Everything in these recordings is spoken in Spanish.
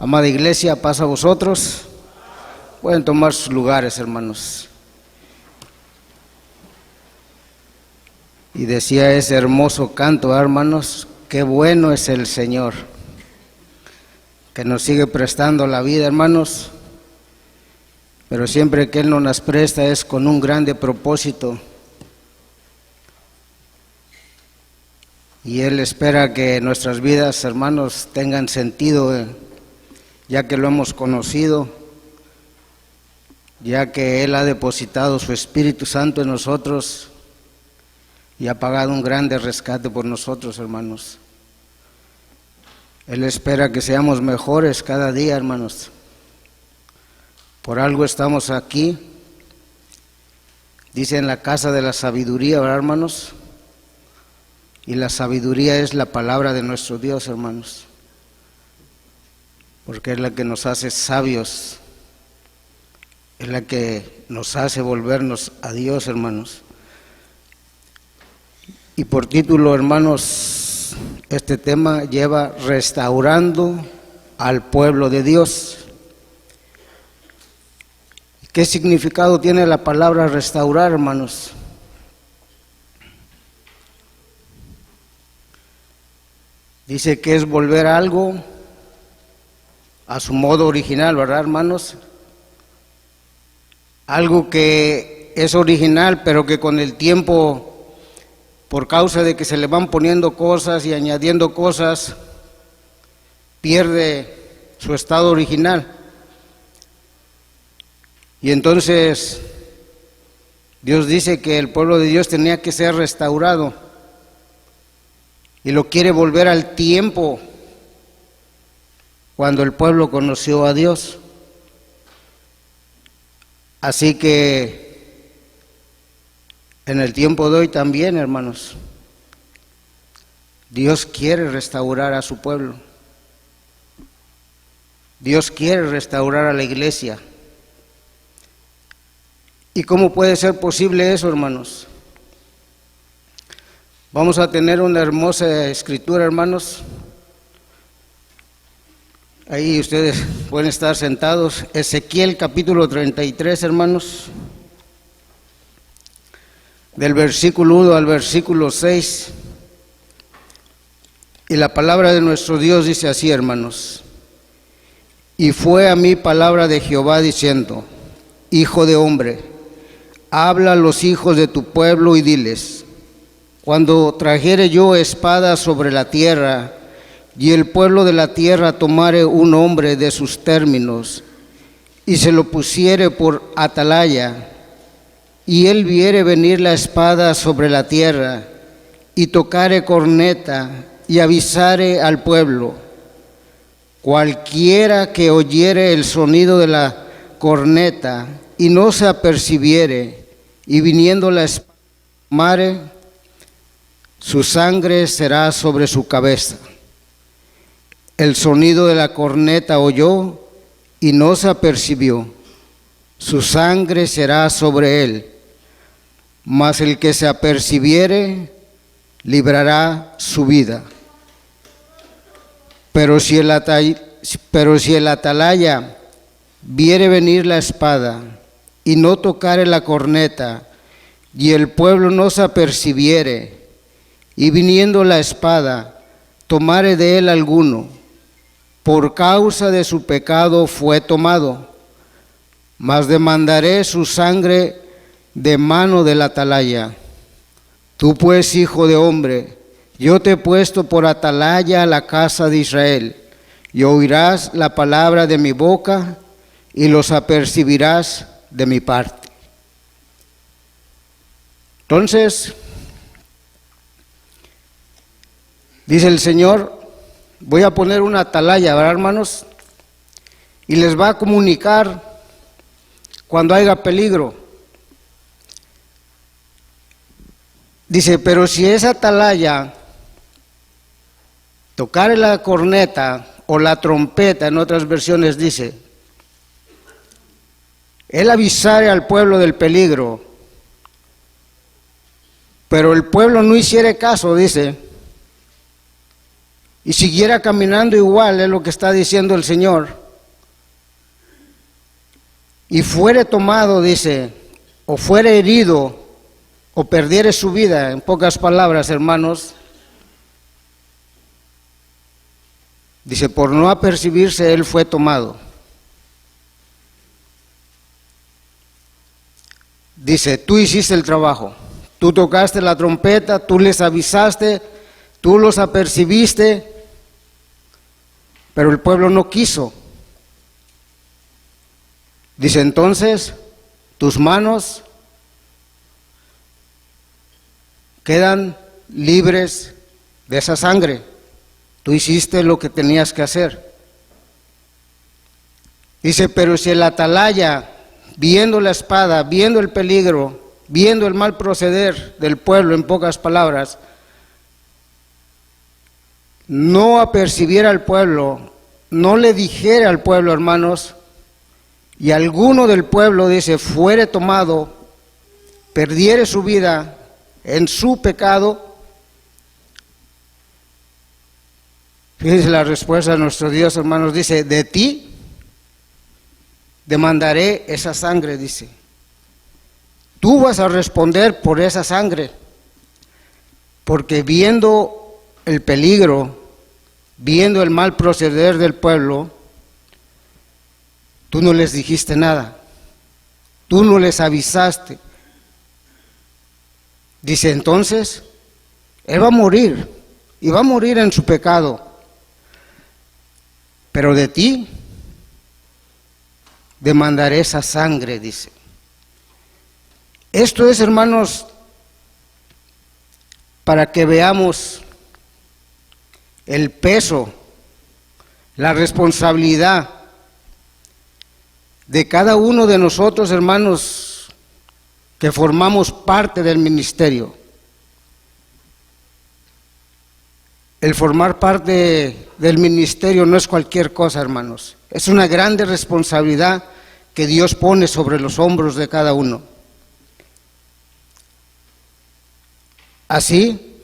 Amada iglesia, paz a vosotros. Pueden tomar sus lugares, hermanos. Y decía ese hermoso canto, hermanos, qué bueno es el Señor, que nos sigue prestando la vida, hermanos, pero siempre que Él nos las presta es con un grande propósito. Y Él espera que nuestras vidas, hermanos, tengan sentido, ya que lo hemos conocido, ya que Él ha depositado su Espíritu Santo en nosotros y ha pagado un grande rescate por nosotros, hermanos. Él espera que seamos mejores cada día, hermanos. Por algo estamos aquí. Dice en la casa de la sabiduría, ¿verdad, hermanos? Y la sabiduría es la palabra de nuestro Dios, hermanos, porque es la que nos hace sabios, es la que nos hace volvernos a Dios, hermanos. Y por título, hermanos, este tema lleva restaurando al pueblo de Dios. ¿Qué significado tiene la palabra restaurar, hermanos? Dice que es volver algo a su modo original, ¿verdad, hermanos? Algo que es original, pero que con el tiempo, por causa de que se le van poniendo cosas y añadiendo cosas, pierde su estado original. Y entonces Dios dice que el pueblo de Dios tenía que ser restaurado. Y lo quiere volver al tiempo cuando el pueblo conoció a Dios. Así que en el tiempo de hoy también, hermanos, Dios quiere restaurar a su pueblo. Dios quiere restaurar a la iglesia. ¿Y cómo puede ser posible eso, hermanos? Vamos a tener una hermosa escritura, hermanos. Ahí ustedes pueden estar sentados. Ezequiel capítulo 33, hermanos. Del versículo 1 al versículo 6. Y la palabra de nuestro Dios dice así, hermanos. Y fue a mí palabra de Jehová diciendo: Hijo de hombre, habla a los hijos de tu pueblo y diles: Cuando trajere yo espada sobre la tierra, y el pueblo de la tierra tomare un hombre de sus términos, y se lo pusiere por atalaya, y él viere venir la espada sobre la tierra, y tocare corneta, y avisare al pueblo, cualquiera que oyere el sonido de la corneta, y no se apercibiere, y viniendo la espada tomare, su sangre será sobre su cabeza. El sonido de la corneta oyó y no se apercibió. Su sangre será sobre él. Mas el que se apercibiere librará su vida. Pero si el atalaya viere venir la espada y no tocare la corneta, y el pueblo no se apercibiere, y viniendo la espada, tomare de él alguno, por causa de su pecado fue tomado, mas demandaré su sangre de mano del atalaya. Tú pues, hijo de hombre, yo te he puesto por atalaya a la casa de Israel, y oirás la palabra de mi boca, y los apercibirás de mi parte. Entonces, dice el Señor, voy a poner una atalaya, ¿verdad, hermanos? Y les va a comunicar cuando haya peligro. Dice, pero si esa atalaya tocare la corneta o la trompeta, en otras versiones dice, él avisare al pueblo del peligro, pero el pueblo no hiciere caso, dice, y siguiera caminando igual, es lo que está diciendo el Señor, y fuere tomado, dice, o fuere herido, o perdiere su vida, en pocas palabras, hermanos, dice, por no apercibirse, él fue tomado. Dice, tú hiciste el trabajo, tú tocaste la trompeta, tú les avisaste, tú los apercibiste, pero el pueblo no quiso. Dice, entonces, tus manos quedan libres de esa sangre. Tú hiciste lo que tenías que hacer. Dice, pero si el atalaya, viendo la espada, viendo el peligro, viendo el mal proceder del pueblo, en pocas palabras, no apercibiera al pueblo, no le dijera al pueblo, hermanos, y alguno del pueblo, dice, fuere tomado, perdiere su vida en su pecado, fíjense la respuesta de nuestro Dios, hermanos, dice, de ti demandaré esa sangre, dice. Tú vas a responder por esa sangre, porque viendo el peligro, viendo el mal proceder del pueblo, tú no les dijiste nada, tú no les avisaste. Dice, entonces, él va a morir, y va a morir en su pecado, pero de ti demandaré esa sangre, dice. Esto es, hermanos, para que veamos el peso, la responsabilidad de cada uno de nosotros, hermanos, que formamos parte del ministerio. El formar parte del ministerio no es cualquier cosa, hermanos. Es una grande responsabilidad que Dios pone sobre los hombros de cada uno. Así,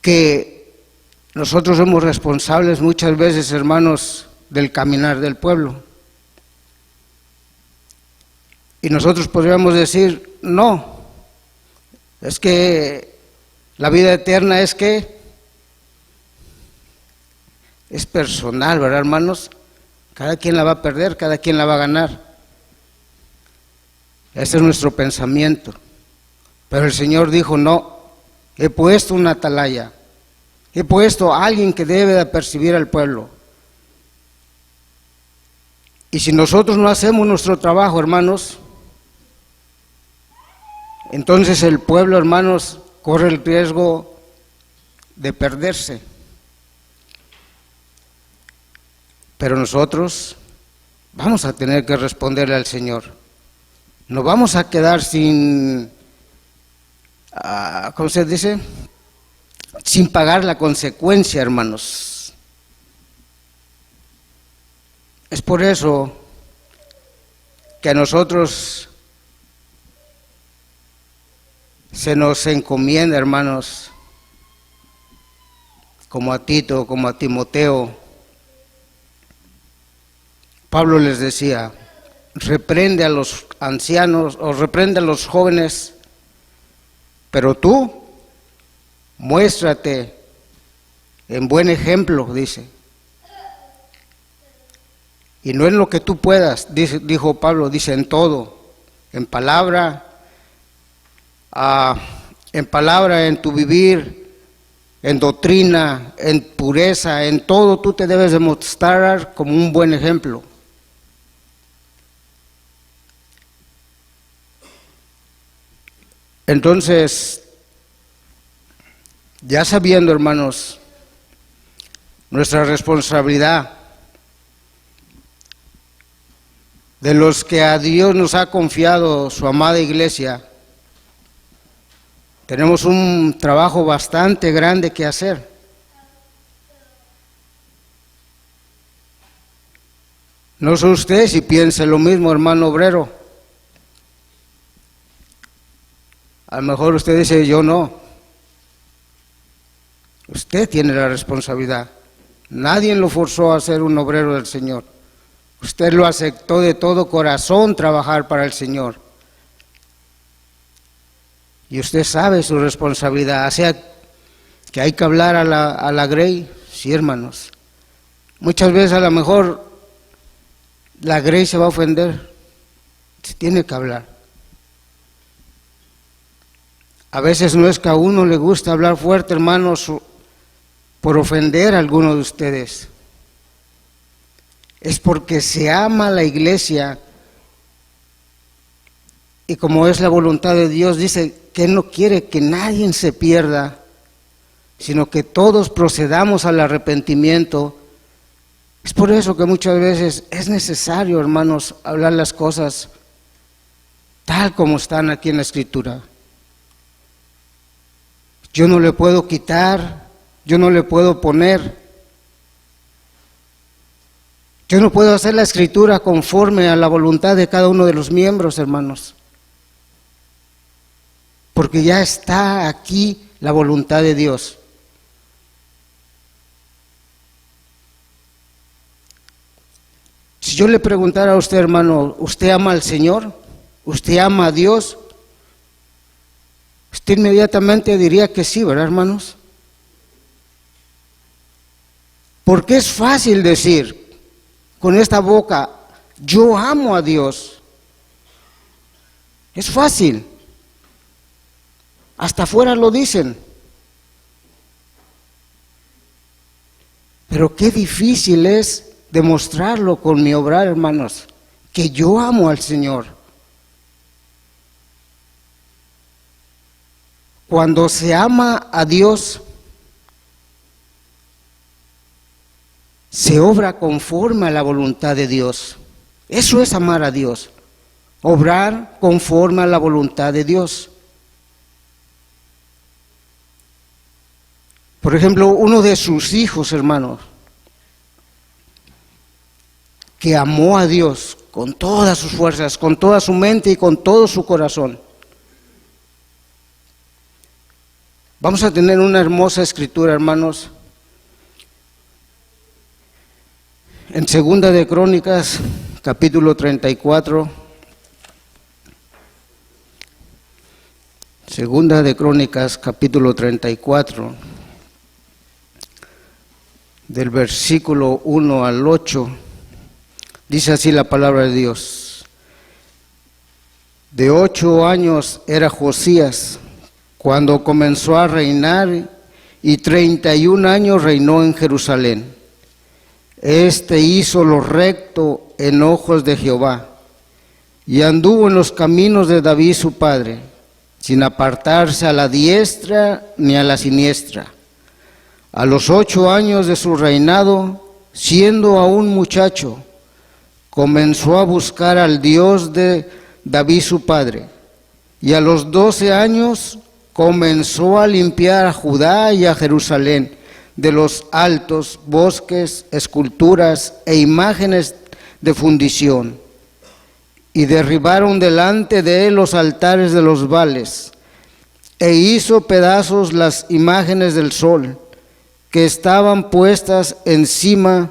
que nosotros somos responsables muchas veces, hermanos, del caminar del pueblo. Y nosotros podríamos decir, no, es que la vida eterna es personal, ¿verdad, hermanos? Cada quien la va a perder, cada quien la va a ganar. Ese es nuestro pensamiento. Pero el Señor dijo, no, he puesto una atalaya, he puesto a alguien que debe de apercibir al pueblo. Y si nosotros no hacemos nuestro trabajo, hermanos, entonces el pueblo, hermanos, corre el riesgo de perderse. Pero nosotros vamos a tener que responderle al Señor. No vamos a quedar sin, ¿cómo se dice? Sin pagar la consecuencia, hermanos. Es por eso que a nosotros se nos encomienda, hermanos, como a Tito, como a Timoteo. Pablo les decía, reprende a los ancianos o reprende a los jóvenes, pero tú muéstrate en buen ejemplo, dice. Y no en lo que tú puedas, dijo Pablo, dice en todo, en palabra, en tu vivir, en doctrina, en pureza, en todo tú te debes demostrar como un buen ejemplo. Entonces, ya sabiendo, hermanos, nuestra responsabilidad de los que a Dios nos ha confiado su amada iglesia, tenemos un trabajo bastante grande que hacer. No sé usted si piensa lo mismo, hermano obrero. A lo mejor usted dice, yo no. Usted tiene la responsabilidad. Nadie lo forzó a ser un obrero del Señor. Usted lo aceptó de todo corazón trabajar para el Señor. Y usted sabe su responsabilidad. O sea, que hay que hablar a la Grey, sí, hermanos. Muchas veces a lo mejor la Grey se va a ofender. Se tiene que hablar. A veces no es que a uno le gusta hablar fuerte, hermanos, por ofender a alguno de ustedes. Es porque se ama la iglesia y como es la voluntad de Dios, dice que no quiere que nadie se pierda, sino que todos procedamos al arrepentimiento. Es por eso que muchas veces es necesario, hermanos, hablar las cosas tal como están aquí en la Escritura. Yo no le puedo quitar, yo no le puedo poner. Yo no puedo hacer la Escritura conforme a la voluntad de cada uno de los miembros, hermanos. Porque ya está aquí la voluntad de Dios. Si yo le preguntara a usted, hermano, ¿usted ama al Señor? ¿Usted ama a Dios? Usted inmediatamente diría que sí, ¿verdad, hermanos? Porque es fácil decir con esta boca, yo amo a Dios. Es fácil. Hasta afuera lo dicen. Pero qué difícil es demostrarlo con mi obrar, hermanos, que yo amo al Señor. Cuando se ama a Dios, se obra conforme a la voluntad de Dios. Eso es amar a Dios, obrar conforme a la voluntad de Dios. Por ejemplo, uno de sus hijos, hermanos, que amó a Dios con todas sus fuerzas, con toda su mente y con todo su corazón. Vamos a tener una hermosa escritura, hermanos, en Segunda de Crónicas, capítulo 34. Segunda de Crónicas, capítulo 34, del versículo 1 al 8, dice así la palabra de Dios. De 8 años era Josías cuando comenzó a reinar, y 31 años reinó en Jerusalén. Este hizo lo recto en ojos de Jehová, y anduvo en los caminos de David su padre, sin apartarse a la diestra ni a la siniestra. A los 8 años de su reinado, siendo aún muchacho, comenzó a buscar al Dios de David su padre, y a los 12 años comenzó a limpiar a Judá y a Jerusalén de los altos bosques, esculturas e imágenes de fundición, y derribaron delante de él los altares de los Baales, e hizo pedazos las imágenes del sol que estaban puestas encima.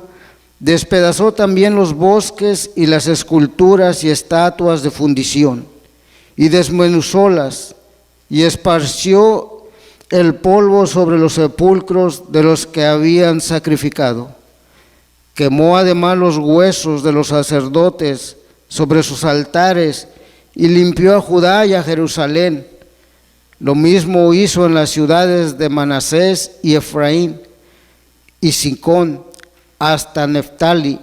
Despedazó también los bosques y las esculturas y estatuas de fundición, y desmenuzólas, y esparció el polvo sobre los sepulcros de los que habían sacrificado. Quemó además los huesos de los sacerdotes sobre sus altares, y limpió a Judá y a Jerusalén. Lo mismo hizo en las ciudades de Manasés y Efraín y Sicón, hasta Neftali,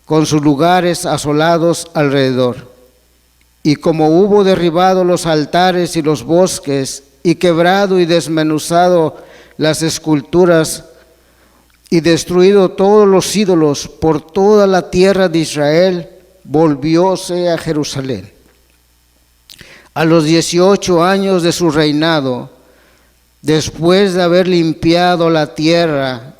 con sus lugares asolados alrededor. Y como hubo derribado los altares y los bosques, y quebrado y desmenuzado las esculturas, y destruido todos los ídolos por toda la tierra de Israel, volvióse a Jerusalén. A los 18 años de su reinado, después de haber limpiado la tierra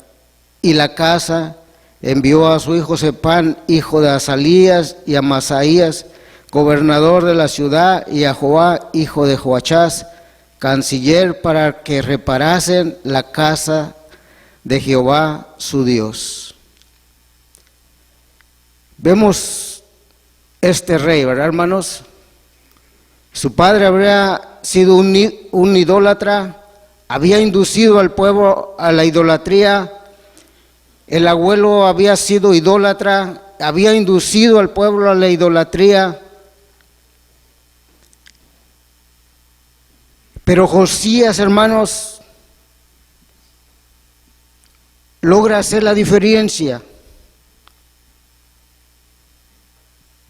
y la casa, envió a su hijo Sepán, hijo de Asalías, y a Masaías, gobernador de la ciudad, y a Joá, hijo de Joachás, canciller para que reparasen la casa de Jehová su Dios. Vemos este rey, ¿verdad, hermanos? Su padre habría sido un idólatra, había inducido al pueblo a la idolatría. El abuelo había sido idólatra, había inducido al pueblo a la idolatría. Pero Josías, hermanos, logra hacer la diferencia.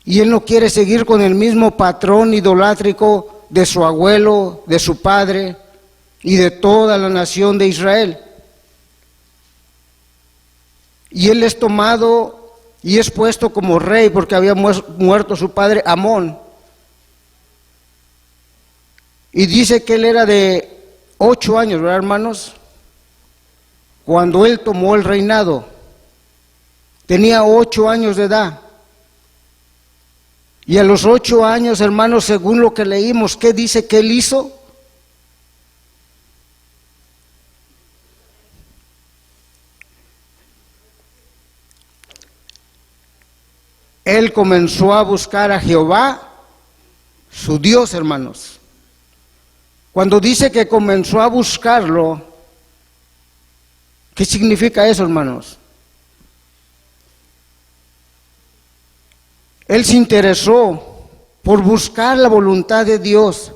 Y él no quiere seguir con el mismo patrón idolátrico de su abuelo, de su padre y de toda la nación de Israel. Y él es tomado y es puesto como rey porque había muerto su padre Amón. Y dice que él era de 8 años, ¿verdad, hermanos? Cuando él tomó el reinado, tenía 8 años de edad. Y a los 8 años, hermanos, según lo que leímos, ¿qué dice que él hizo? Él comenzó a buscar a Jehová, su Dios, hermanos. Cuando dice que comenzó a buscarlo, ¿qué significa eso, hermanos? Él se interesó por buscar la voluntad de Dios.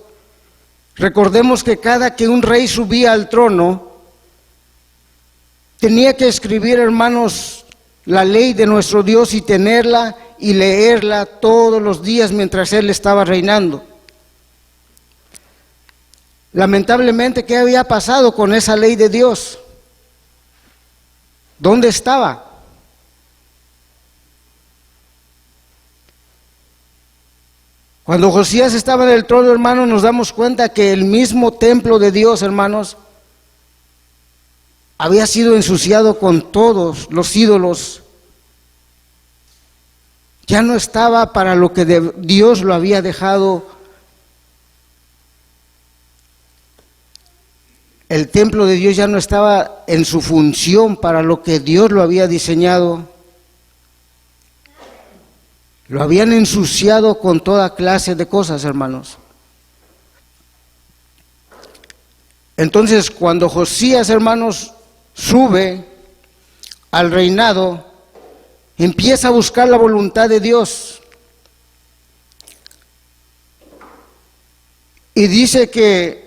Recordemos que cada que un rey subía al trono, tenía que escribir, hermanos, la ley de nuestro Dios y tenerla y leerla todos los días mientras él estaba reinando. Lamentablemente, ¿qué había pasado con esa ley de Dios? ¿Dónde estaba? Cuando Josías estaba en el trono, hermanos, nos damos cuenta que el mismo templo de Dios, hermanos, había sido ensuciado con todos los ídolos. Ya no estaba para lo que Dios lo había dejado. El templo de Dios ya no estaba en su función para lo que Dios lo había diseñado. Lo habían ensuciado con toda clase de cosas, hermanos. Entonces, cuando Josías, hermanos, sube al reinado, empieza a buscar la voluntad de Dios. Y dice que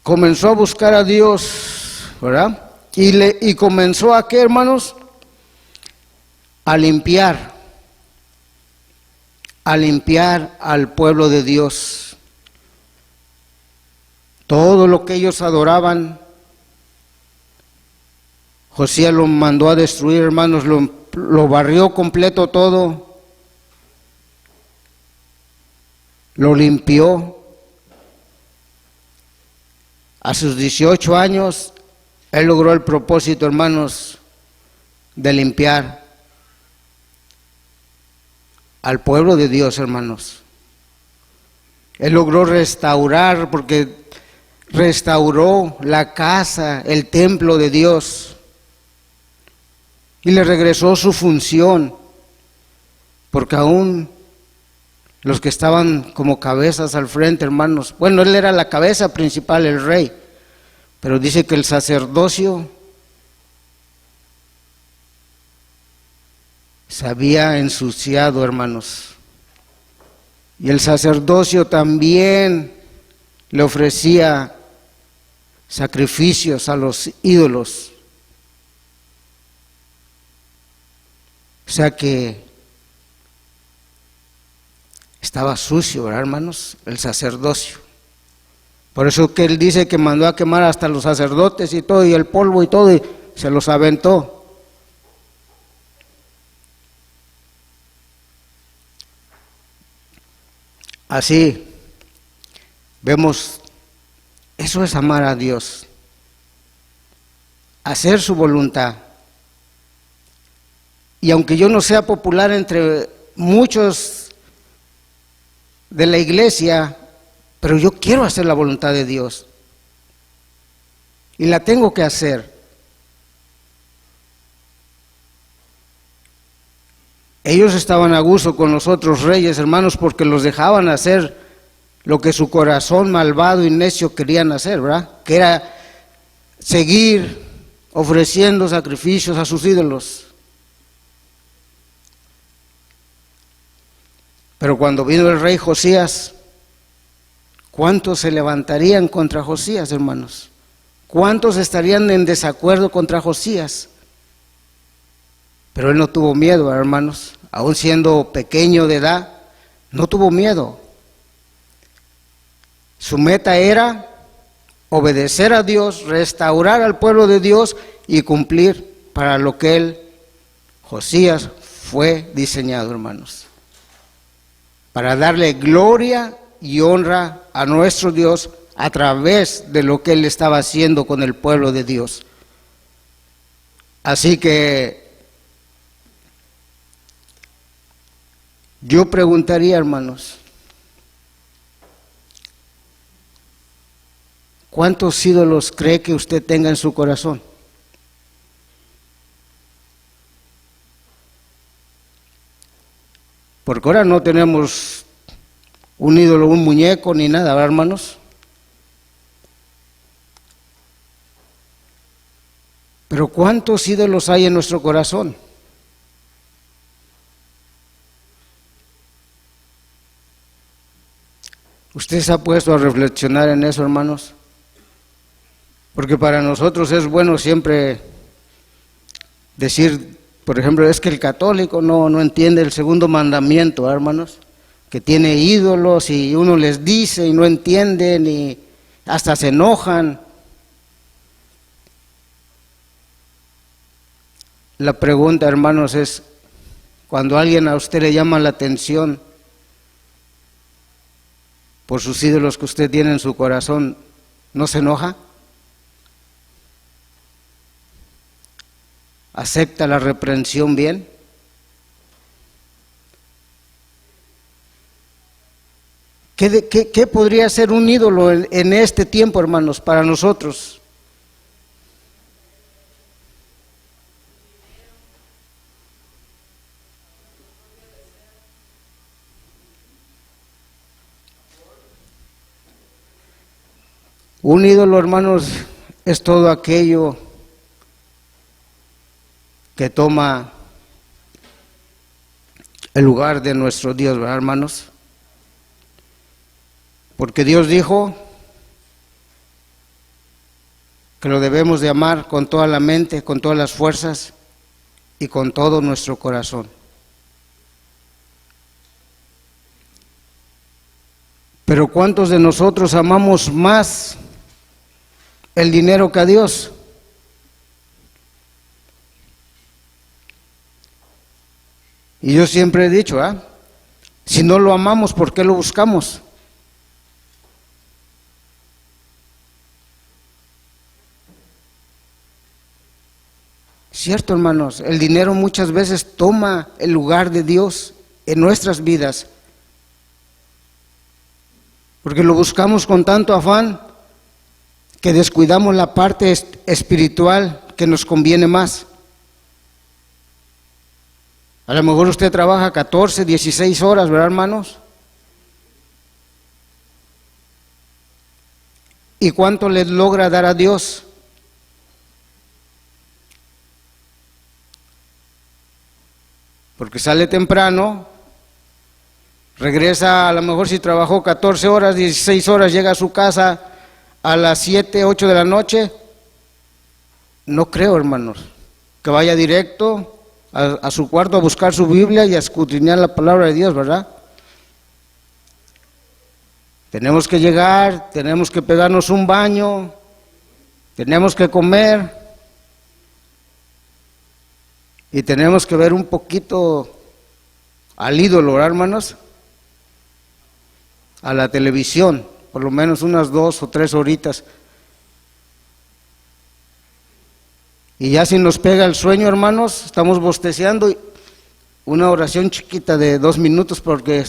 comenzó a buscar a Dios, ¿verdad? Y comenzó a ¿qué, hermanos? A limpiar al pueblo de Dios. Todo lo que ellos adoraban, Josías lo mandó a destruir, hermanos, lo barrió completo todo, lo limpió. A sus 18 años, él logró el propósito, hermanos, de limpiar al pueblo de Dios, hermanos. Él logró restaurar, porque restauró la casa, el templo de Dios, y le regresó su función, porque aún los que estaban como cabezas al frente, hermanos, bueno, él era la cabeza principal, el rey, pero dice que el sacerdocio se había ensuciado, hermanos, y el sacerdocio también le ofrecía sacrificios a los ídolos. O sea que estaba sucio, ¿verdad, hermanos? El sacerdocio. Por eso que él dice que mandó a quemar hasta los sacerdotes y todo, y el polvo y todo, y se los aventó. Así vemos, eso es amar a Dios, hacer su voluntad. Y aunque yo no sea popular entre muchos de la iglesia, pero yo quiero hacer la voluntad de Dios y la tengo que hacer. Ellos estaban a gusto con los otros reyes, hermanos, porque los dejaban hacer lo que su corazón malvado y necio querían hacer, ¿verdad? Que era seguir ofreciendo sacrificios a sus ídolos. Pero cuando vino el rey Josías, ¿cuántos se levantarían contra Josías, hermanos? ¿Cuántos estarían en desacuerdo contra Josías? Pero él no tuvo miedo, hermanos, aún siendo pequeño de edad, no tuvo miedo. Su meta era obedecer a Dios, restaurar al pueblo de Dios y cumplir para lo que él, Josías, fue diseñado, hermanos. Para darle gloria y honra a nuestro Dios a través de lo que él estaba haciendo con el pueblo de Dios. Así que yo preguntaría, hermanos, ¿cuántos ídolos cree que usted tenga en su corazón? Porque ahora no tenemos un ídolo, un muñeco, ni nada, ¿verdad, hermanos? Pero ¿cuántos ídolos hay en nuestro corazón? ¿Usted se ha puesto a reflexionar en eso, hermanos? Porque para nosotros es bueno siempre decir, por ejemplo, es que el católico no entiende el segundo mandamiento, ¿verdad, hermanos? Que tiene ídolos y uno les dice y no entienden y hasta se enojan. La pregunta, hermanos, es, cuando alguien a usted le llama la atención por sus ídolos que usted tiene en su corazón, ¿no se enoja? ¿Acepta la reprensión bien? ¿Qué podría ser un ídolo en este tiempo, hermanos, para nosotros? Un ídolo, hermanos, es todo aquello que toma el lugar de nuestro Dios, ¿verdad, hermanos? Porque Dios dijo que lo debemos de amar con toda la mente, con todas las fuerzas y con todo nuestro corazón. Pero ¿cuántos de nosotros amamos más el dinero que a Dios? Y yo siempre he dicho, si no lo amamos, ¿por qué lo buscamos? Cierto, hermanos, el dinero muchas veces toma el lugar de Dios en nuestras vidas, porque lo buscamos con tanto afán que descuidamos la parte espiritual que nos conviene más. A lo mejor usted trabaja 14, 16 horas, ¿verdad, hermanos? ¿Y cuánto le logra dar a Dios? Porque sale temprano, regresa, a lo mejor si trabajó 14 horas, 16 horas, llega a su casa a las 7, 8 de la noche. No creo, hermanos, que vaya directo a su cuarto a buscar su Biblia y a escudriñar la palabra de Dios, ¿verdad? Tenemos que llegar, tenemos que pegarnos un baño, tenemos que comer y tenemos que ver un poquito al ídolo, ¿verdad, hermanos? A la televisión, por lo menos unas 2 o 3 horitas. Y ya si nos pega el sueño, hermanos, estamos bosteciando una oración chiquita de 2 minutos porque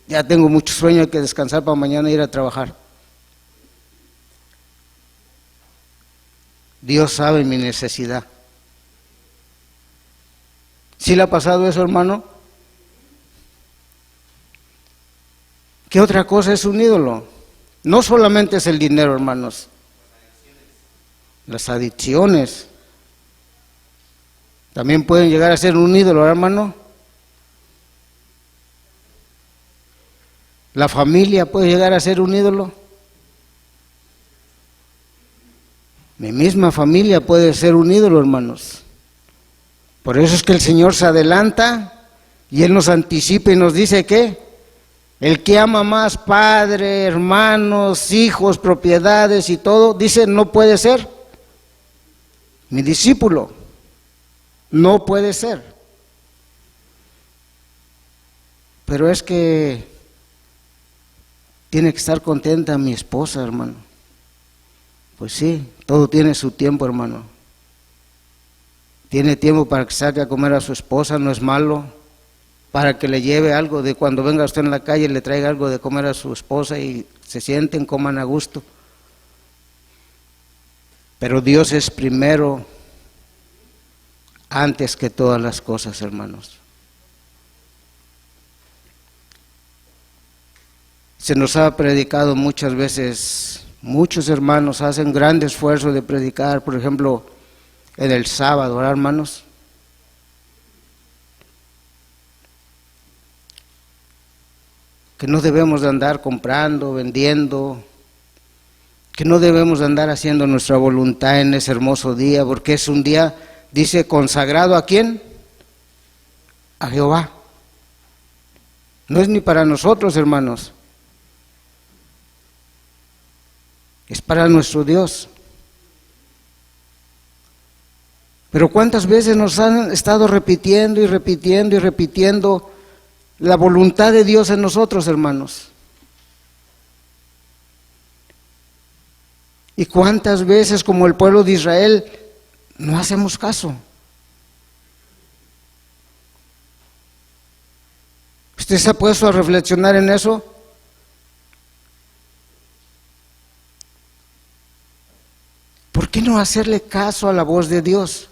ya tengo mucho sueño, hay que descansar para mañana ir a trabajar. Dios sabe mi necesidad. ¿Sí le ha pasado eso, hermano? ¿Qué otra cosa es un ídolo? No solamente es el dinero, hermanos. Las adicciones también pueden llegar a ser un ídolo, hermano. La familia puede llegar a ser un ídolo. Mi misma familia puede ser un ídolo, hermanos. Por eso es que el Señor se adelanta y Él nos anticipa y nos dice que el que ama más padre, hermanos, hijos, propiedades y todo, dice, no puede ser mi discípulo. No puede ser. Pero es que tiene que estar contenta mi esposa, hermano. Pues sí, todo tiene su tiempo, hermano. Tiene tiempo para que saque a comer a su esposa, no es malo. Para que le lleve algo de cuando venga usted en la calle, le traiga algo de comer a su esposa y se sienten, coman a gusto. Pero Dios es primero antes que todas las cosas, hermanos. Se nos ha predicado muchas veces, muchos hermanos hacen gran esfuerzo de predicar, por ejemplo, en el sábado, ¿verdad, hermanos? Que no debemos de andar comprando, vendiendo, que no debemos de andar haciendo nuestra voluntad en ese hermoso día, porque es un día, dice, consagrado ¿a quién? A Jehová. No es ni para nosotros, hermanos, es para nuestro Dios. Pero ¿cuántas veces nos han estado repitiendo y repitiendo y repitiendo la voluntad de Dios en nosotros, hermanos? ¿Y cuántas veces, como el pueblo de Israel, no hacemos caso? ¿Usted se ha puesto a reflexionar en eso? ¿Por qué no hacerle caso a la voz de Dios?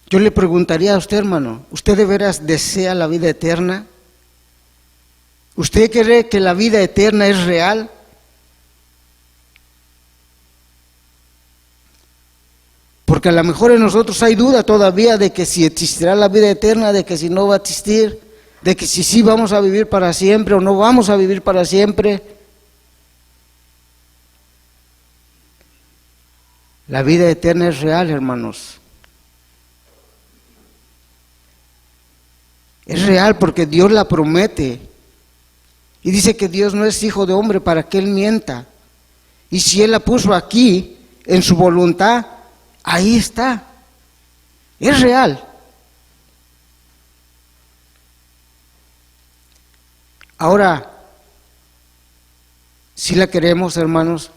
Yo le preguntaría a usted, hermano, ¿usted de veras desea la vida eterna? ¿Usted cree que la vida eterna es real? Porque a lo mejor en nosotros hay duda todavía de que si existirá la vida eterna, de que si no va a existir, de que si sí vamos a vivir para siempre o no vamos a vivir para siempre. La vida eterna es real, hermanos. Es real porque Dios la promete. Y dice que Dios no es hijo de hombre para que Él mienta. Y si Él la puso aquí, en su voluntad, ahí está. Es real. Ahora, si la queremos, hermanos,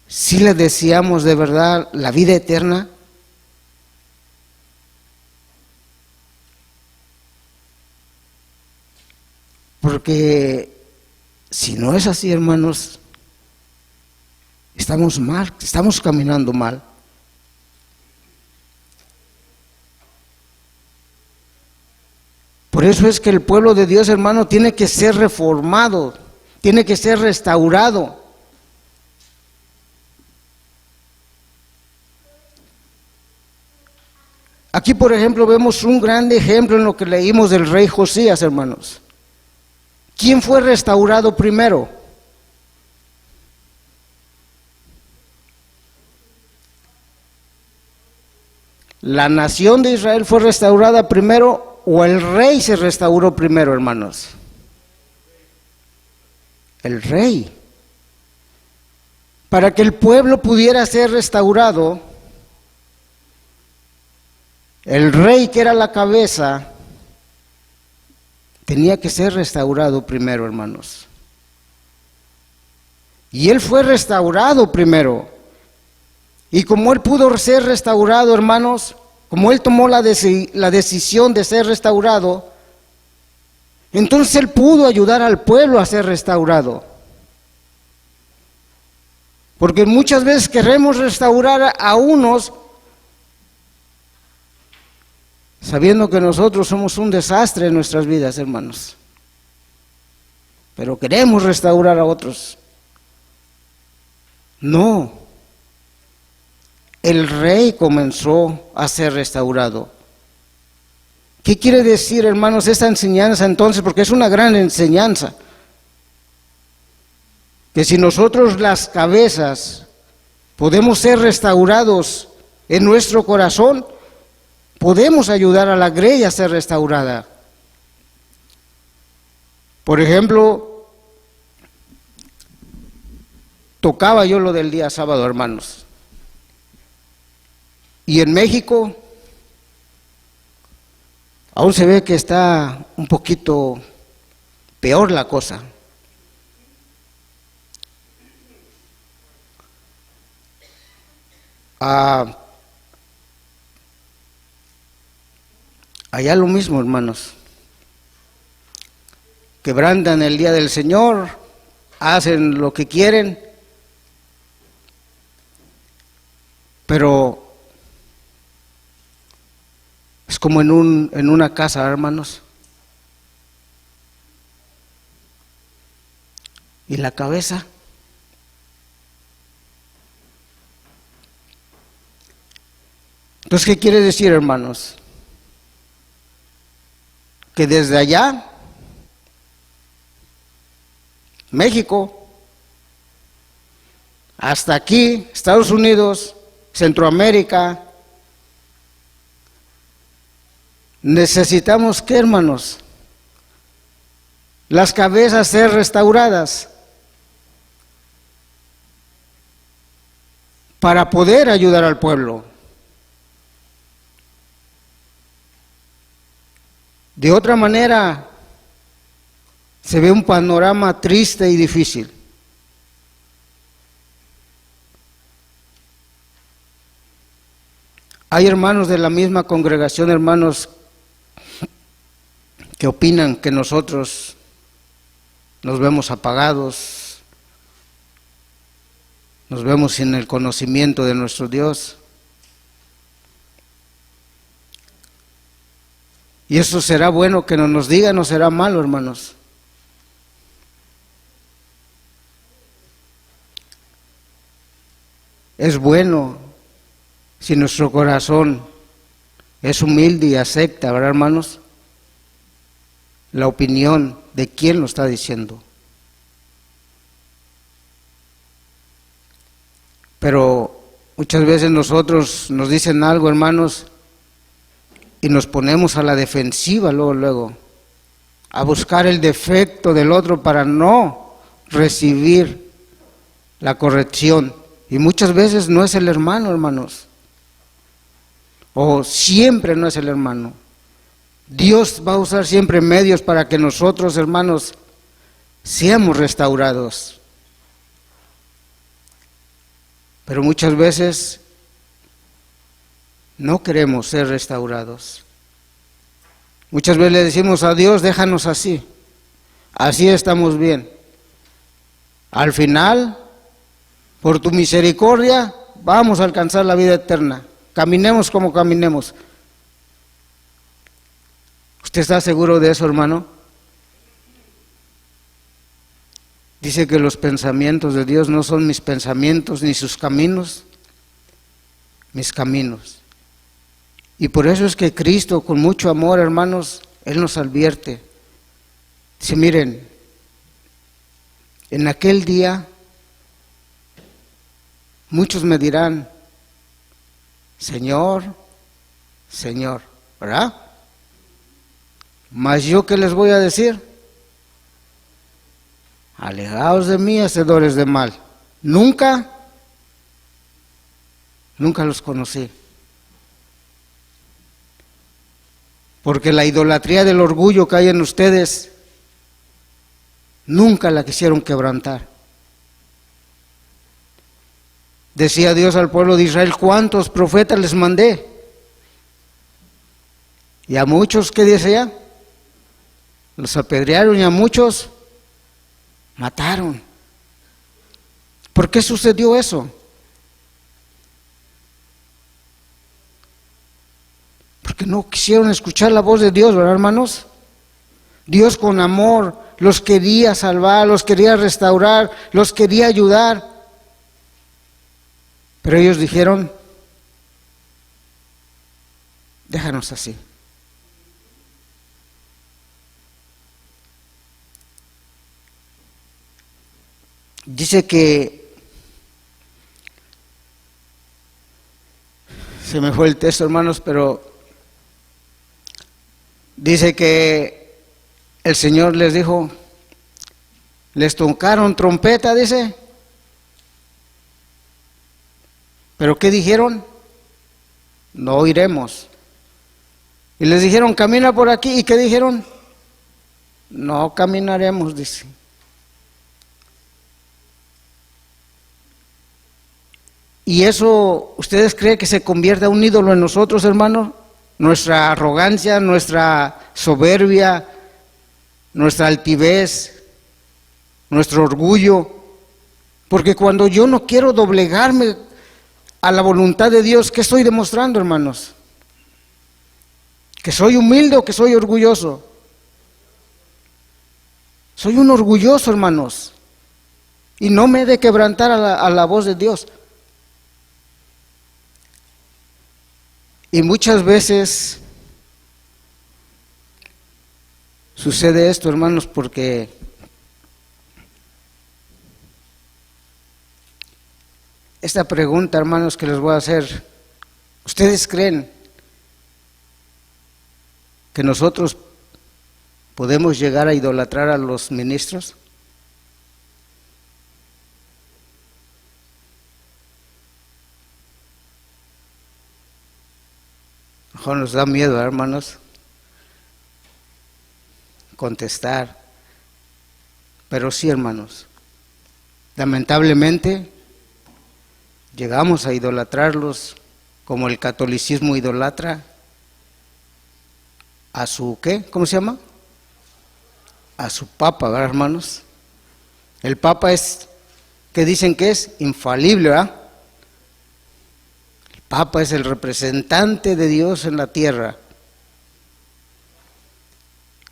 si la deseamos de verdad, la vida eterna, porque si no es así, hermanos, estamos mal, estamos caminando mal. Por eso es que el pueblo de Dios, hermano, tiene que ser reformado, tiene que ser restaurado. Aquí, por ejemplo, vemos un gran ejemplo en lo que leímos del rey Josías, hermanos. ¿Quién fue restaurado primero? ¿La nación de Israel fue restaurada primero o el rey se restauró primero, hermanos? El rey. Para que el pueblo pudiera ser restaurado, el rey, que era la cabeza, tenía que ser restaurado primero, hermanos. Y él fue restaurado primero. Y como él pudo ser restaurado, hermanos, como él tomó la decisión de ser restaurado, entonces él pudo ayudar al pueblo a ser restaurado. Porque muchas veces queremos restaurar a unos sabiendo que nosotros somos un desastre en nuestras vidas, hermanos. Pero queremos restaurar a otros. No. El rey comenzó a ser restaurado. ¿Qué quiere decir, hermanos, esta enseñanza entonces? Porque es una gran enseñanza. Que si nosotros las cabezas podemos ser restaurados en nuestro corazón, podemos ayudar a la grey a ser restaurada. Por ejemplo, tocaba yo lo del día sábado, hermanos. Y en México aún se ve que está un poquito peor la cosa. Allá lo mismo, hermanos. Quebrantan el día del Señor, hacen lo que quieren, pero es como en una casa, hermanos. ¿Y la cabeza? Entonces, ¿qué quiere decir, hermanos? Que desde allá, México, hasta aquí, Estados Unidos, Centroamérica, necesitamos, ¿qué, hermanos? Las cabezas ser restauradas para poder ayudar al pueblo. De otra manera, se ve un panorama triste y difícil. Hay hermanos de la misma congregación, hermanos, que opinan que nosotros nos vemos apagados, nos vemos sin el conocimiento de nuestro Dios. ¿Y eso será bueno que nos digan o será malo, hermanos? Es bueno si nuestro corazón es humilde y acepta, ¿verdad, hermanos? La opinión de quien lo está diciendo. Pero muchas veces nosotros nos dicen algo, hermanos, y nos ponemos a la defensiva luego, a buscar el defecto del otro para no recibir la corrección. Y muchas veces no es el hermano, hermanos, o siempre no es el hermano. Dios va a usar siempre medios para que nosotros, hermanos, seamos restaurados. Pero muchas veces no queremos ser restaurados. Muchas veces le decimos a Dios, déjanos así, así estamos bien. Al final, por tu misericordia, vamos a alcanzar la vida eterna. Caminemos como caminemos. ¿Usted está seguro de eso, hermano? Dice que los pensamientos de Dios no son mis pensamientos, ni sus caminos, mis caminos. Y por eso es que Cristo, con mucho amor, hermanos, Él nos advierte. Dice, miren, en aquel día muchos me dirán, Señor, Señor, ¿verdad? Mas yo, ¿qué les voy a decir? Alejaos de mí, hacedores de mal. Nunca los conocí. Porque la idolatría del orgullo que hay en ustedes, nunca la quisieron quebrantar. Decía Dios al pueblo de Israel: ¿cuántos profetas les mandé? Y a muchos, ¿qué decía? Los apedrearon y a muchos mataron. ¿Por qué sucedió eso? Porque no quisieron escuchar la voz de Dios, ¿verdad, hermanos? Dios con amor los quería salvar, los quería restaurar, los quería ayudar. Pero ellos dijeron: déjanos así. Dice que, se me fue el texto, hermanos, pero dice que el Señor les dijo, les tocaron trompeta, dice. ¿Pero qué dijeron? No oiremos. Y les dijeron: camina por aquí. ¿Y qué dijeron? No caminaremos, dice. ¿Y eso ustedes creen que se convierta en un ídolo en nosotros, hermanos? Nuestra arrogancia, nuestra soberbia, nuestra altivez, nuestro orgullo. Porque cuando yo no quiero doblegarme a la voluntad de Dios, ¿qué estoy demostrando, hermanos? ¿Que soy humilde o que soy orgulloso? Soy un orgulloso, hermanos, y no me he de quebrantar a la voz de Dios. Y muchas veces sucede esto, hermanos, porque esta pregunta, hermanos, que les voy a hacer: ¿ustedes creen que nosotros podemos llegar a idolatrar a los ministros? Mejor nos da miedo, hermanos, contestar. Pero sí, hermanos, lamentablemente llegamos a idolatrarlos como el catolicismo idolatra a su, ¿qué? ¿Cómo se llama? A su papa, ¿verdad, hermanos? El papa es, ¿qué dicen que es? Infalible, ¿verdad? El papa es el representante de Dios en la tierra.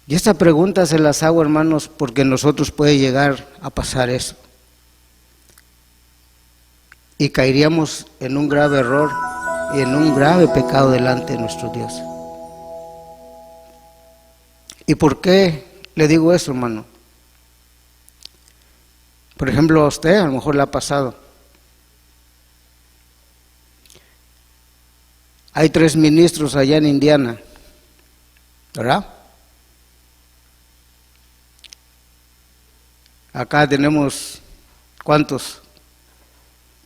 Y esta pregunta se las hago, hermanos, porque nosotros puede llegar a pasar eso. Y caeríamos en un grave error y en un grave pecado delante de nuestro Dios. ¿Y por qué le digo eso, hermano? Por ejemplo, a usted a lo mejor le ha pasado. Hay 3 ministros allá en Indiana, ¿verdad? Acá tenemos, ¿cuántos?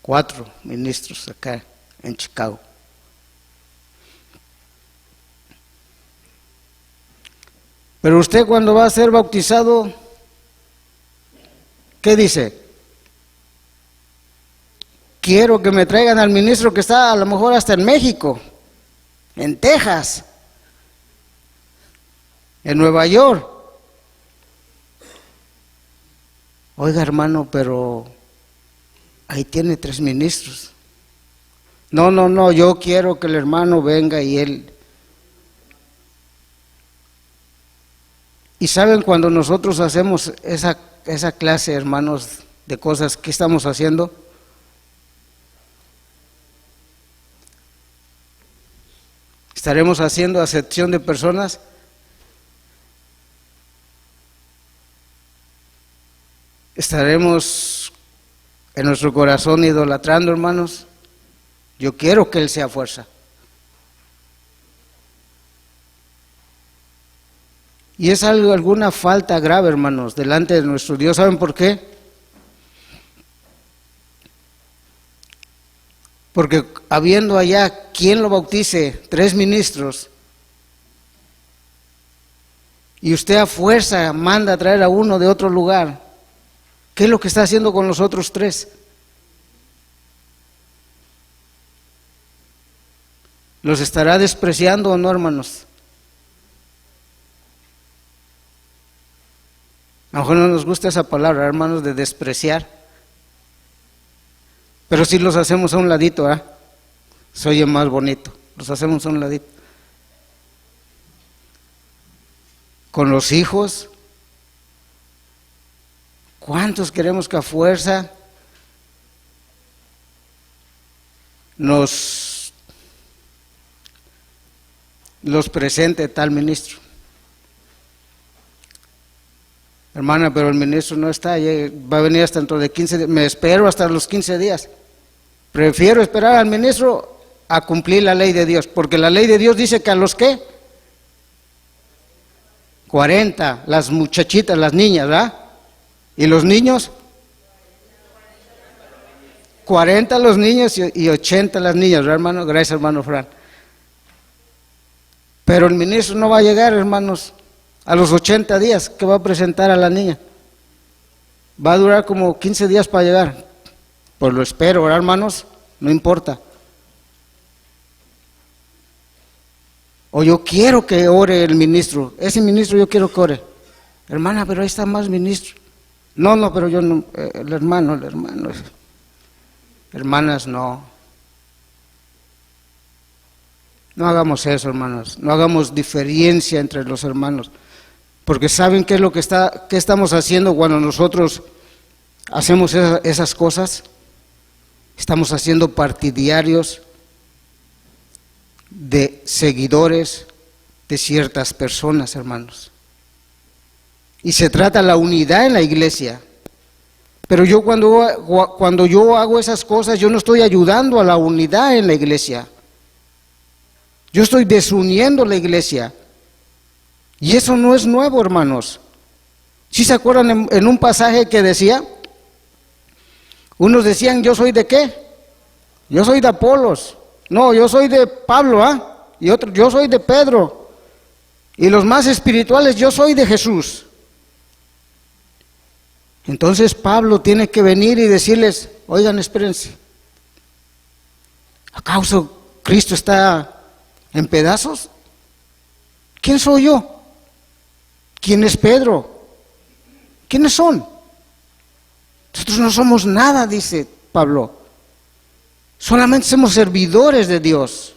4 ministros acá en Chicago. Pero usted, cuando va a ser bautizado, ¿qué dice? Quiero que me traigan al ministro que está a lo mejor hasta en México, en Texas, en Nueva York. Oiga, hermano, pero ahí tiene 3 ministros. No, yo quiero que el hermano venga y él. Y saben, cuando nosotros hacemos esa clase, hermanos, de cosas, ¿qué estamos haciendo? ¿Estaremos haciendo acepción de personas? ¿Estaremos en nuestro corazón idolatrando, hermanos? Yo quiero que Él sea fuerza. Y es alguna falta grave, hermanos, delante de nuestro Dios. ¿Saben por qué? Porque habiendo allá quien lo bautice, 3 ministros, y usted a fuerza manda a traer a uno de otro lugar, ¿qué es lo que está haciendo con los otros 3? ¿Los estará despreciando o no, hermanos? A lo mejor no nos gusta esa palabra, hermanos, de despreciar. Pero si los hacemos a un ladito, se oye más bonito. Los hacemos a un ladito. Con los hijos, ¿cuántos queremos que a fuerza los presente tal ministro? Hermana, pero el ministro no está, va a venir hasta dentro de 15 días. Me espero hasta los 15 días. Prefiero esperar al ministro a cumplir la ley de Dios, porque la ley de Dios dice que a los ¿qué? 40, las muchachitas, las niñas, ¿verdad? ¿Y los niños? 40 los niños y 80 las niñas, ¿verdad, hermano? Gracias, hermano Fran. Pero el ministro no va a llegar, hermanos, a los 80 días que va a presentar a la niña. Va a durar como 15 días para llegar. Pues lo espero, ¿verdad, hermanos? No importa. O yo quiero que ore el ministro. Ese ministro yo quiero que ore. Hermana, pero ahí está más ministro. No, pero yo no. El hermano. Hermanas, no. No hagamos eso, hermanos. No hagamos diferencia entre los hermanos. Porque ¿saben qué es lo que qué estamos haciendo cuando nosotros hacemos esas cosas? Estamos haciendo partidarios de seguidores de ciertas personas, hermanos. Y se trata de la unidad en la iglesia. Pero yo cuando yo hago esas cosas, yo no estoy ayudando a la unidad en la iglesia. Yo estoy desuniendo la iglesia. Y eso no es nuevo, hermanos. ¿Sí se acuerdan en un pasaje que decía? Unos decían, ¿yo soy de qué? Yo soy de Apolos. No, yo soy de Pablo, Y otros, yo soy de Pedro. Y los más espirituales, yo soy de Jesús. Entonces Pablo tiene que venir y decirles, oigan, espérense. ¿Acaso Cristo está en pedazos? ¿Quién soy yo? ¿Quién es Pedro? ¿Quiénes son? Nosotros no somos nada, dice Pablo. Solamente somos servidores de Dios.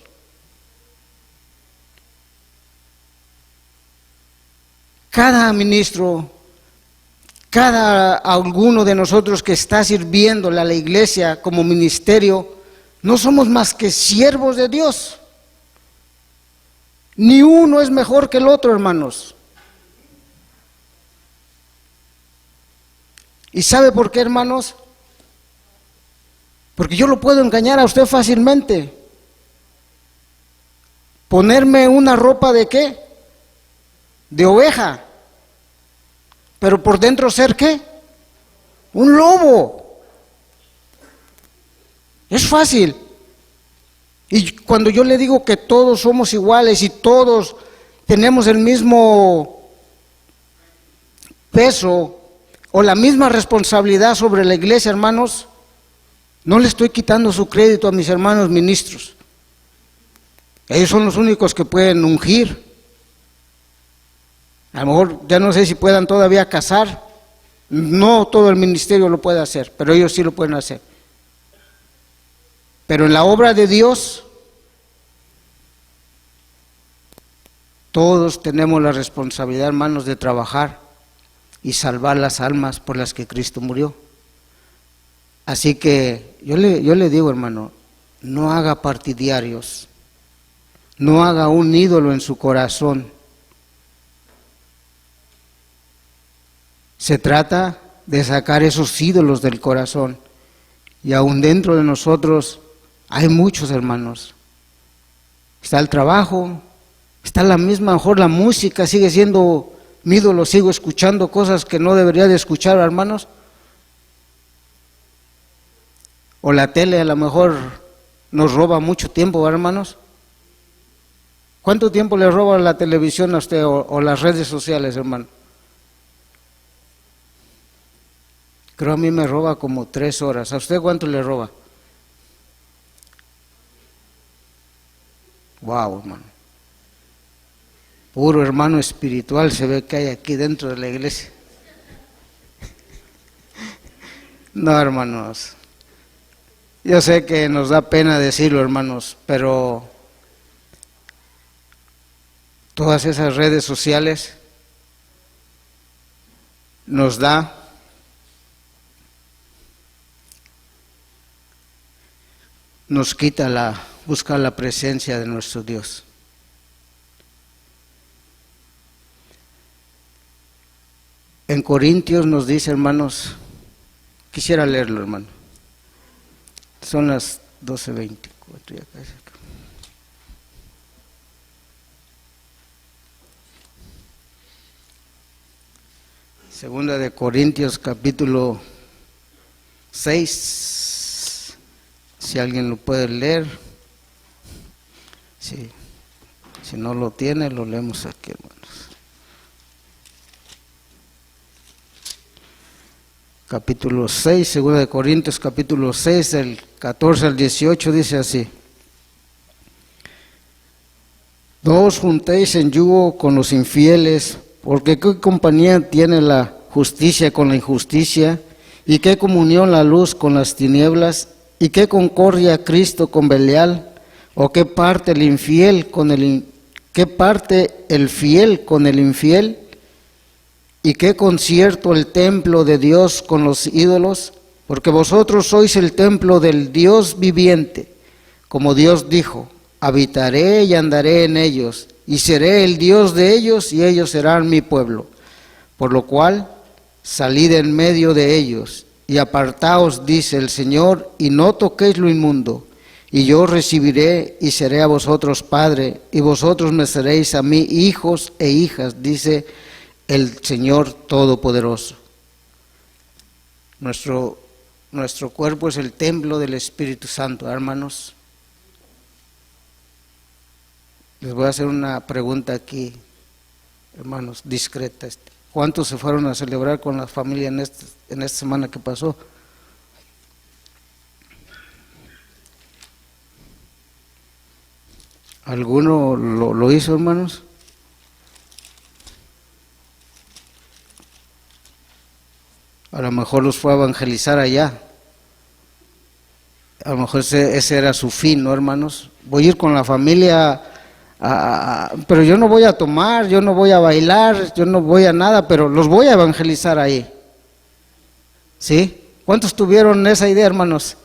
Cada ministro, cada alguno de nosotros que está sirviéndole a la iglesia como ministerio, no somos más que siervos de Dios. Ni uno es mejor que el otro, hermanos. ¿Y sabe por qué, hermanos? Porque yo lo puedo engañar a usted fácilmente. Ponerme una ropa de ¿qué? De oveja. Pero por dentro ser ¿qué? Un lobo. Es fácil. Y cuando yo le digo que todos somos iguales y todos tenemos el mismo peso o la misma responsabilidad sobre la iglesia, hermanos, no le estoy quitando su crédito a mis hermanos ministros. Ellos son los únicos que pueden ungir. A lo mejor ya no sé si puedan todavía casar. No todo el ministerio lo puede hacer, pero ellos sí lo pueden hacer. Pero en la obra de Dios, todos tenemos la responsabilidad, hermanos, de trabajar y salvar las almas por las que Cristo murió. Así que yo le digo, hermano, no haga partidarios, no haga un ídolo en su corazón. Se trata de sacar esos ídolos del corazón. Y aún dentro de nosotros hay muchos, hermanos. Está el trabajo, está la misma, mejor la música sigue siendo mi ídolo, sigo escuchando cosas que no debería de escuchar, hermanos. O la tele a lo mejor nos roba mucho tiempo, hermanos. ¿Cuánto tiempo le roba la televisión a usted o las redes sociales, hermano? Creo a mí me roba como 3 horas. ¿A usted cuánto le roba? Wow, hermano. Puro hermano espiritual se ve que hay aquí dentro de la iglesia. No, hermanos. Yo sé que nos da pena decirlo, hermanos, pero todas esas redes sociales nos quita buscar la presencia de nuestro Dios. En Corintios nos dice, hermanos, quisiera leerlo, hermano. Son las 12:24 ya casi. Segunda de Corintios capítulo 6, si alguien lo puede leer. Sí. Si no lo tiene, lo leemos aquí, hermanos. Capítulo 6, segunda de Corintios capítulo 6, del 14 al 18, dice así: No os juntéis en yugo con los infieles, porque qué compañía tiene la justicia con la injusticia, y qué comunión la luz con las tinieblas, y qué concordia Cristo con Belial, o qué parte el fiel con el infiel, y qué concierto el templo de Dios con los ídolos, porque vosotros sois el templo del Dios viviente, como Dios dijo: habitaré y andaré en ellos, y seré el Dios de ellos, y ellos serán mi pueblo. Por lo cual, salid en medio de ellos, y apartaos, dice el Señor, y no toquéis lo inmundo, y yo recibiré y seré a vosotros padre, y vosotros me seréis a mí hijos e hijas, dice el Señor Todopoderoso. Nuestro cuerpo es el templo del Espíritu Santo, hermanos. Les voy a hacer una pregunta aquí, hermanos, discreta. ¿Cuántos se fueron a celebrar con la familia en esta semana que pasó? ¿Alguno lo hizo, hermanos? A lo mejor los fue a evangelizar allá. A lo mejor ese era su fin, ¿no, hermanos? Voy a ir con la familia, pero yo no voy a tomar, yo no voy a bailar, yo no voy a nada, pero los voy a evangelizar ahí. ¿Sí? ¿Cuántos tuvieron esa idea, hermanos?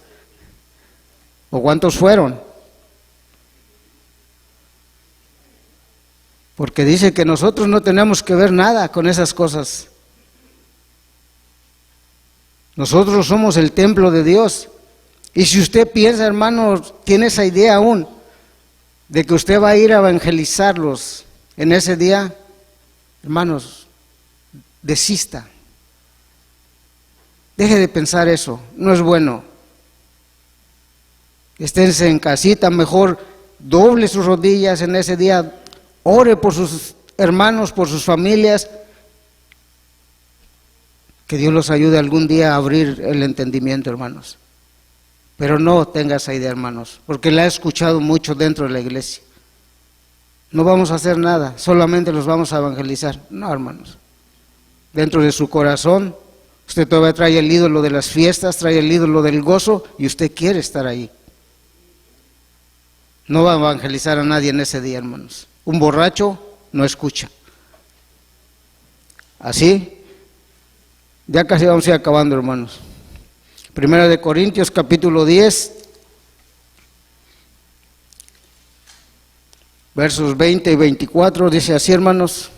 ¿O cuántos fueron? Porque dice que nosotros no tenemos que ver nada con esas cosas. Nosotros somos el templo de Dios. Y si usted piensa, hermano, tiene esa idea aún, de que usted va a ir a evangelizarlos en ese día, hermanos, desista. Deje de pensar eso, no es bueno. Esténse en casita, mejor doble sus rodillas en ese día, ore por sus hermanos, por sus familias. Que Dios los ayude algún día a abrir el entendimiento, hermanos. Pero no tenga esa idea, hermanos, porque la he escuchado mucho dentro de la iglesia. No vamos a hacer nada, solamente los vamos a evangelizar. No, hermanos. Dentro de su corazón, usted todavía trae el ídolo de las fiestas, trae el ídolo del gozo, y usted quiere estar ahí. No va a evangelizar a nadie en ese día, hermanos. Un borracho no escucha. Así. Ya casi vamos a ir acabando, hermanos. Primera de Corintios capítulo 10, versos 20 y 24, dice así, hermanos: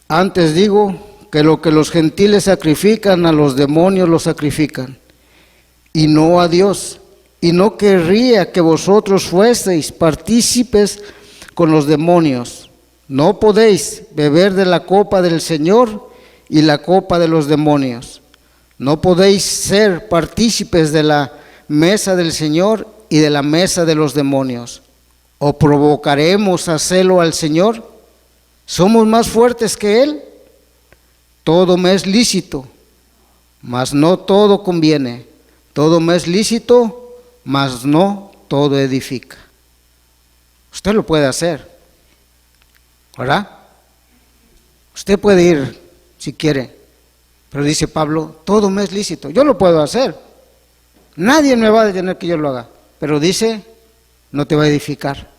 Antes digo que lo que los gentiles sacrifican, a los demonios lo sacrifican, y no a Dios. Y no querría que vosotros fueseis partícipes con los demonios. No podéis beber de la copa del Señor y la copa de los demonios. No podéis ser partícipes de la mesa del Señor y de la mesa de los demonios. ¿O provocaremos a celo al Señor? ¿Somos más fuertes que Él? Todo me es lícito, mas no todo conviene. Todo me es lícito, mas no todo edifica. Usted lo puede hacer, ¿verdad? Usted puede ir si quiere, pero dice Pablo, todo me es lícito, yo lo puedo hacer. Nadie me va a detener que yo lo haga, pero dice, no te va a edificar.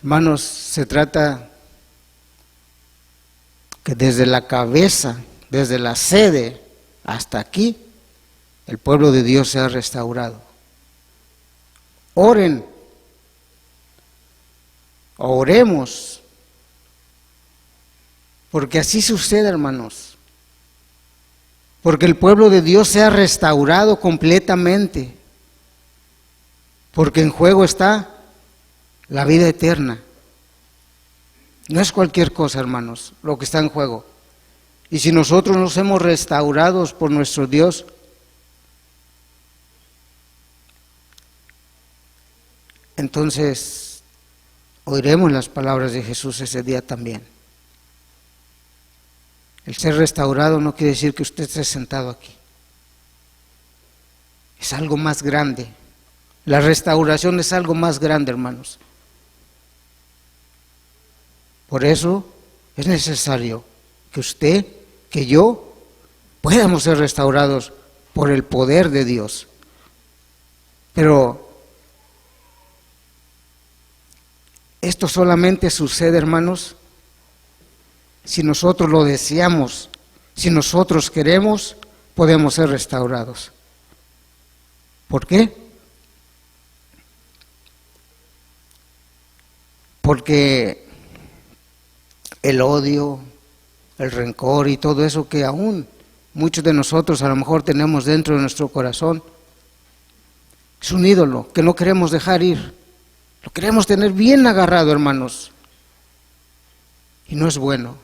Hermanos, se trata que desde la cabeza, desde la sede hasta aquí, el pueblo de Dios sea restaurado. Oren, oremos, porque así sucede, hermanos. Porque el pueblo de Dios sea restaurado completamente. Porque en juego está la vida eterna. No es cualquier cosa, hermanos, lo que está en juego. Y si nosotros nos hemos restaurados por nuestro Dios, entonces oiremos las palabras de Jesús ese día también. El ser restaurado no quiere decir que usted esté sentado aquí. Es algo más grande. La restauración es algo más grande, hermanos. Por eso es necesario que usted, que yo, podamos ser restaurados por el poder de Dios. Pero esto solamente sucede, hermanos, si nosotros lo deseamos, si nosotros queremos, podemos ser restaurados. ¿Por qué? Porque el odio, el rencor y todo eso que aún muchos de nosotros a lo mejor tenemos dentro de nuestro corazón, es un ídolo que no queremos dejar ir. Lo queremos tener bien agarrado, hermanos. Y no es bueno.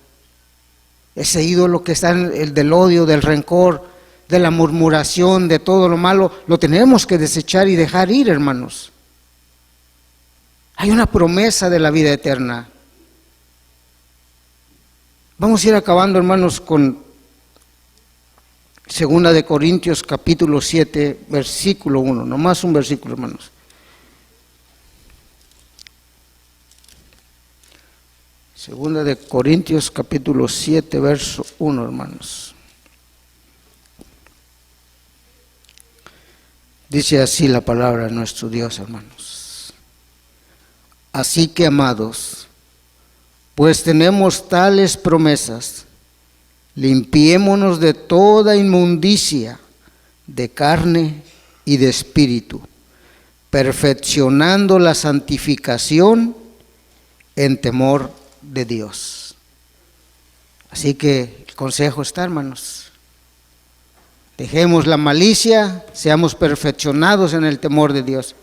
Ese ídolo que está en el del odio, del rencor, de la murmuración, de todo lo malo, lo tenemos que desechar y dejar ir, hermanos. Hay una promesa de la vida eterna. Vamos a ir acabando, hermanos, con 2 de Corintios capítulo 7, versículo 1. Nomás un versículo, hermanos. 2 de Corintios capítulo 7, verso 1, hermanos. Dice así la palabra de nuestro Dios, hermanos. Así que, amados, pues tenemos tales promesas, limpiémonos de toda inmundicia, de carne y de espíritu, perfeccionando la santificación en temor de Dios. Así que el consejo está, hermanos. Dejemos la malicia, seamos perfeccionados en el temor de Dios.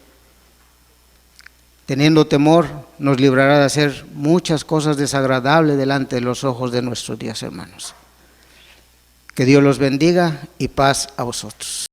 Teniendo temor, nos librará de hacer muchas cosas desagradables delante de los ojos de nuestro Dios, hermanos. Que Dios los bendiga y paz a vosotros.